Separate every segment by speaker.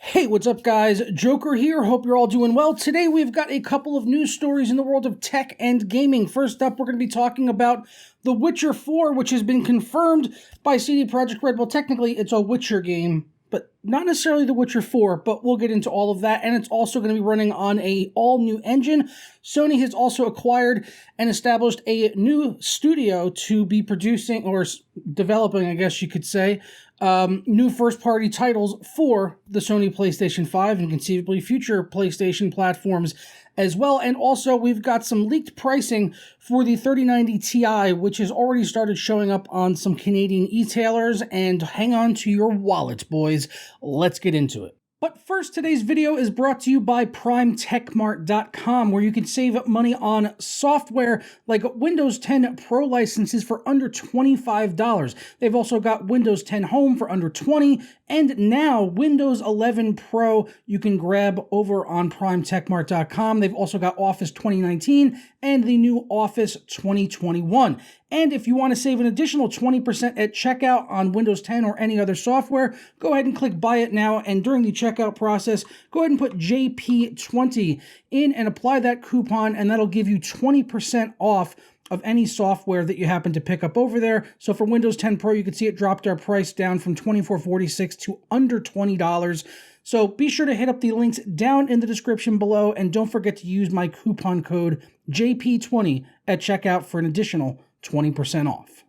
Speaker 1: Hey, what's up guys? Joker here. Hope you're all doing well. Today we've got a couple of news stories in the world of tech and gaming. First up, we're going to be talking about The Witcher 4, which has been confirmed by CD Projekt Red. Well, technically it's a Witcher game, but not necessarily The Witcher 4, but we'll get into all of that. And it's also going to be running on a all-new engine. Sony has also acquired and established a new studio to be producing, or developing, I guess you could say, new first-party titles for the Sony PlayStation 5 and conceivably future PlayStation platforms as well. And also, we've got some leaked pricing for the 3090 Ti, which has already started showing up on some Canadian e-tailers. And hang on to your wallets, boys. Let's get into it. But first, today's video is brought to you by PrimeTechMart.com, where you can save money on software like Windows 10 Pro licenses for under $25. They've also got Windows 10 Home for under $20, and now Windows 11 Pro you can grab over on PrimeTechMart.com. They've also got Office 2019 and the new Office 2021. And if you want to save an additional 20% at checkout on Windows 10 or any other software, go ahead and click Buy It Now, and during the checkout process, go ahead and put JP20 in and apply that coupon, and that'll give you 20% off of any software that you happen to pick up over there. So for Windows 10 Pro, you can see it dropped our price down from $24.46 to under $20. So be sure to hit up the links down in the description below, and don't forget to use my coupon code JP20 at checkout for an additional 20% off.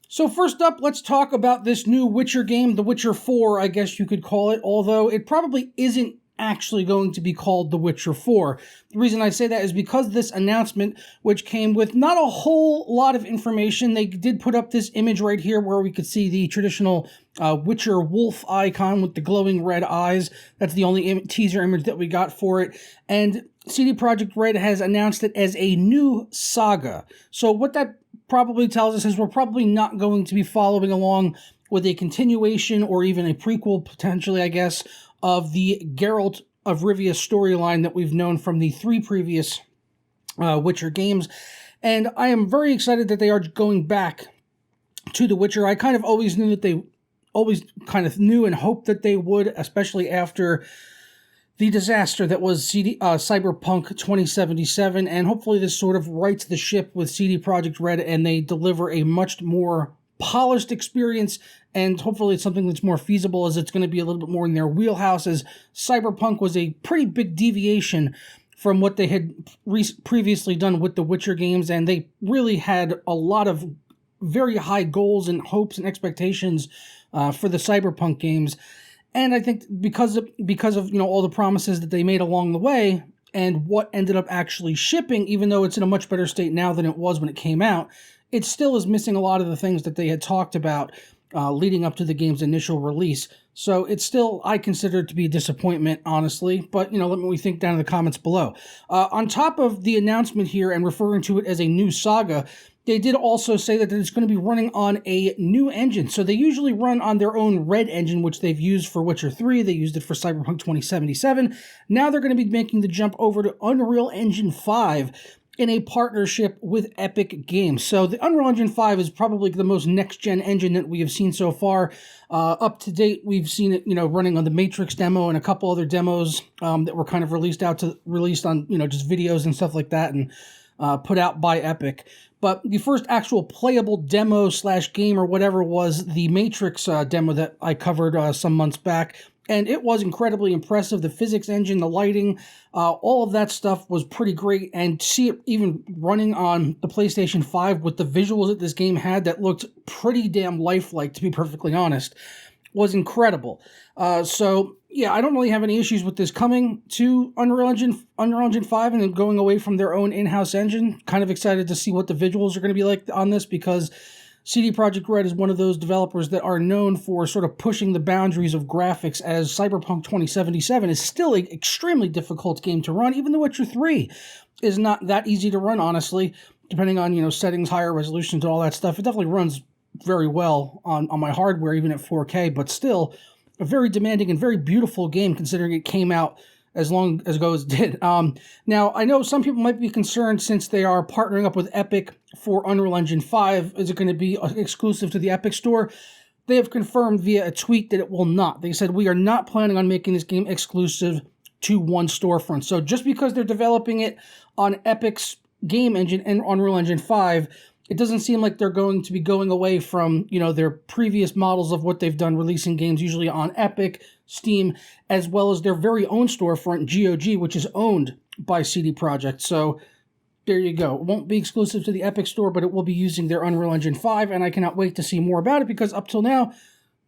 Speaker 1: So first up, let's talk about this new Witcher game, The Witcher 4, I guess you could call it, although it probably isn't actually going to be called The Witcher 4. The reason I say that is because this announcement, which came with not a whole lot of information, they did put up this image right here where we could see the traditional Witcher wolf icon with the glowing red eyes. That's the only teaser image that we got for it. And CD Projekt Red has announced it as a new saga. So what that probably tells us is we're probably not going to be following along with a continuation or even a prequel, potentially, I guess, of the Geralt of Rivia storyline that we've known from the 3 previous Witcher games. And I am very excited that they are going back to The Witcher. I kind of always knew that they and hoped that they would, especially after the disaster that was Cyberpunk 2077, and hopefully this sort of rights the ship with CD Projekt Red and they deliver a much more polished experience, and hopefully it's something that's more feasible, as it's going to be a little bit more in their wheelhouse, as Cyberpunk was a pretty big deviation from what they had previously done with the Witcher games, and they really had a lot of very high goals and hopes and expectations for the Cyberpunk games. And I think because of all the promises that they made along the way and what ended up actually shipping, even though it's in a much better state now than it was when it came out, it still is missing a lot of the things that they had talked about leading up to the game's initial release. So it's still, I consider it to be a disappointment, honestly. But, let me think down in the comments below. On top of the announcement here and referring to it as a new saga, they did also say that it's going to be running on a new engine. So they usually run on their own Red engine, which they've used for Witcher 3. They used it for Cyberpunk 2077. Now they're going to be making the jump over to Unreal Engine 5 in a partnership with Epic Games. So the Unreal Engine 5 is probably the most next-gen engine that we have seen so far. Up to date, we've seen it, running on the Matrix demo and a couple other demos that were kind of released on, just videos and stuff like that, and put out by Epic. But the first actual playable demo / game or whatever was the Matrix demo that I covered some months back. And it was incredibly impressive. The physics engine, the lighting, all of that stuff was pretty great. And to see it even running on the PlayStation 5 with the visuals that this game had that looked pretty damn lifelike, to be perfectly honest, was incredible. So yeah, I don't really have any issues with this coming to Unreal Engine 5 and then going away from their own in-house engine. Kind of excited to see what the visuals are going to be like on this, because CD Projekt Red is one of those developers that are known for sort of pushing the boundaries of graphics, as Cyberpunk 2077 is still an extremely difficult game to run. Even The Witcher 3 is not that easy to run, honestly, depending on, settings, higher resolutions, and all that stuff. It definitely runs very well on my hardware, even at 4K, but still a very demanding and very beautiful game, considering it came out as long ago as it did. Now, I know some people might be concerned, since they are partnering up with Epic for Unreal Engine 5, is it going to be exclusive to the Epic Store? they have confirmed via a tweet that it will not. They said, we are not planning on making this game exclusive to one storefront. So just because they're developing it on Epic's game engine and Unreal Engine 5, it doesn't seem like they're going to be going away from, you know, their previous models of what they've done, releasing games usually on Epic, Steam, as well as their very own storefront, GOG, which is owned by CD Projekt. So there you go. It won't be exclusive to the Epic Store, but it will be using their Unreal Engine 5, and I cannot wait to see more about it because up till now,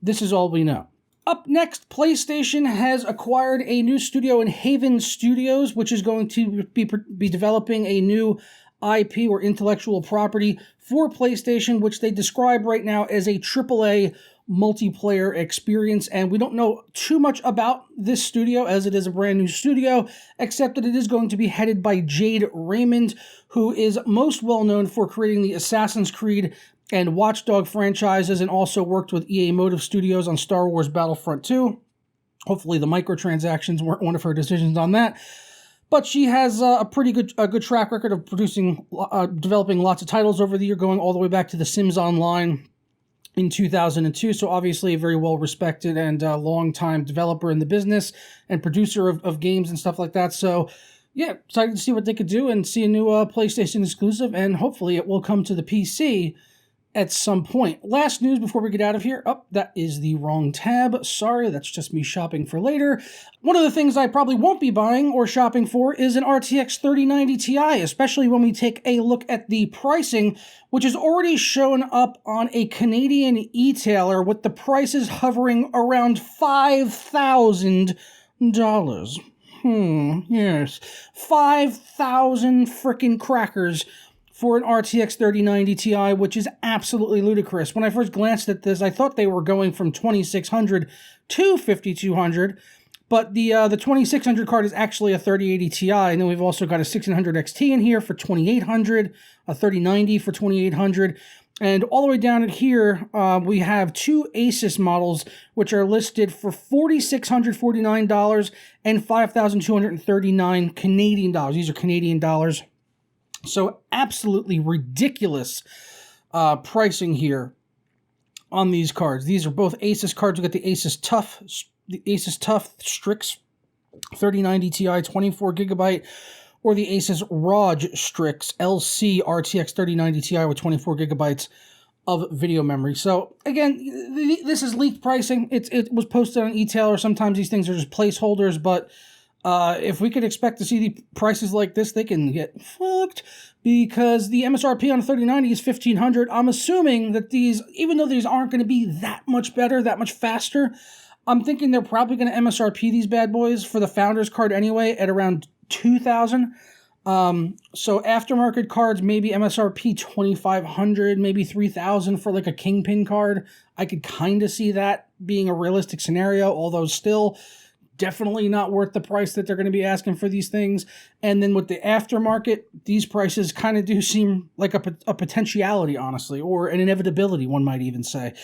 Speaker 1: this is all we know. Up next, PlayStation has acquired a new studio in Haven Studios, which is going to be developing a new IP or intellectual property for PlayStation, which they describe right now as a AAA multiplayer experience. And we don't know too much about this studio as it is a brand new studio, except that it is going to be headed by Jade Raymond, who is most well known for creating the Assassin's Creed and Watch Dogs franchises, and also worked with EA Motive Studios on Star Wars Battlefront 2. Hopefully the microtransactions weren't one of her decisions on that. But she has a pretty good track record of developing lots of titles over the year, going all the way back to The Sims Online in 2002. So obviously a very well-respected and long-time developer in the business and producer of games and stuff like that. So yeah, excited to see what they could do and see a new PlayStation exclusive, and hopefully it will come to the PC at some point. Last news before we get out of here. Oh, that is the wrong tab. Sorry, that's just me shopping for later. One of the things I probably won't be buying or shopping for is an RTX 3090 Ti, especially when we take a look at the pricing, which is already shown up on a Canadian e-tailer with the prices hovering around $5,000. Yes. 5,000 frickin' crackers for an RTX 3090 Ti, which is absolutely ludicrous. When I first glanced at this, I thought they were going from 2600 to 5200, but the 2600 card is actually a 3080 Ti, and then we've also got a 1600 XT in here for 2800, a 3090 for 2800, and all the way down at here, we have two Asus models, which are listed for $4,649 and $5,239 Canadian dollars. These are Canadian dollars. So absolutely ridiculous pricing here on these cards. These are both Asus cards. We got the Asus TUF Strix 3090 Ti 24 gigabyte, or the Asus ROG Strix LC RTX 3090 Ti with 24 gigabytes of video memory. So again, this is leaked pricing. It was posted on e-tailer. Sometimes these things are just placeholders, but if we could expect to see the prices like this, they can get fucked, because the MSRP on a 3090 is $1,500. I'm assuming that these, even though these aren't going to be that much better, that much faster, I'm thinking they're probably going to MSRP these bad boys for the Founders card anyway at around $2,000. So aftermarket cards, maybe MSRP $2,500, maybe $3,000 for like a Kingpin card. I could kind of see that being a realistic scenario, although still definitely not worth the price that they're going to be asking for these things. And then with the aftermarket, these prices kind of do seem like a potentiality, honestly, or an inevitability, one might even say.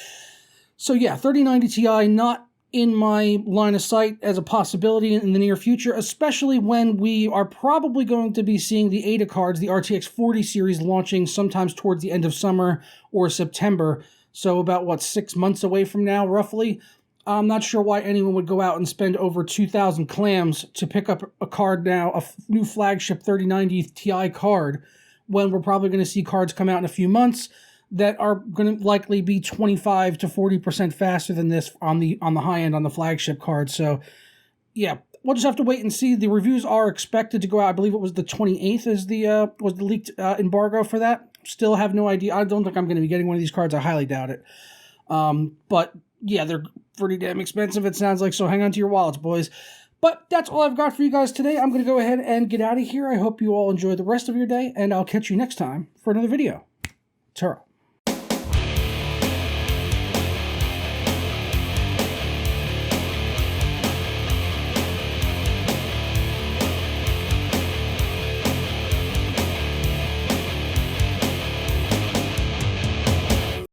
Speaker 1: So yeah, 3090 Ti not in my line of sight as a possibility in the near future, especially when we are probably going to be seeing the Ada cards, the RTX 40 series, launching sometimes towards the end of summer or September. So about, 6 months away from now, roughly. I'm not sure why anyone would go out and spend over 2,000 clams to pick up a card now, a new flagship 3090 Ti card, when we're probably going to see cards come out in a few months that are going to likely be 25 to 40% faster than this on the high end on the flagship card. So yeah, we'll just have to wait and see. The reviews are expected to go out. I believe it was the 28th was the leaked embargo for that. Still have no idea. I don't think I'm going to be getting one of these cards. I highly doubt it. But yeah, they're pretty damn expensive, it sounds like, so hang on to your wallets, boys. But that's all I've got for you guys today. I'm going to go ahead and get out of here. I hope you all enjoy the rest of your day, and I'll catch you next time for another video. Ta-ra.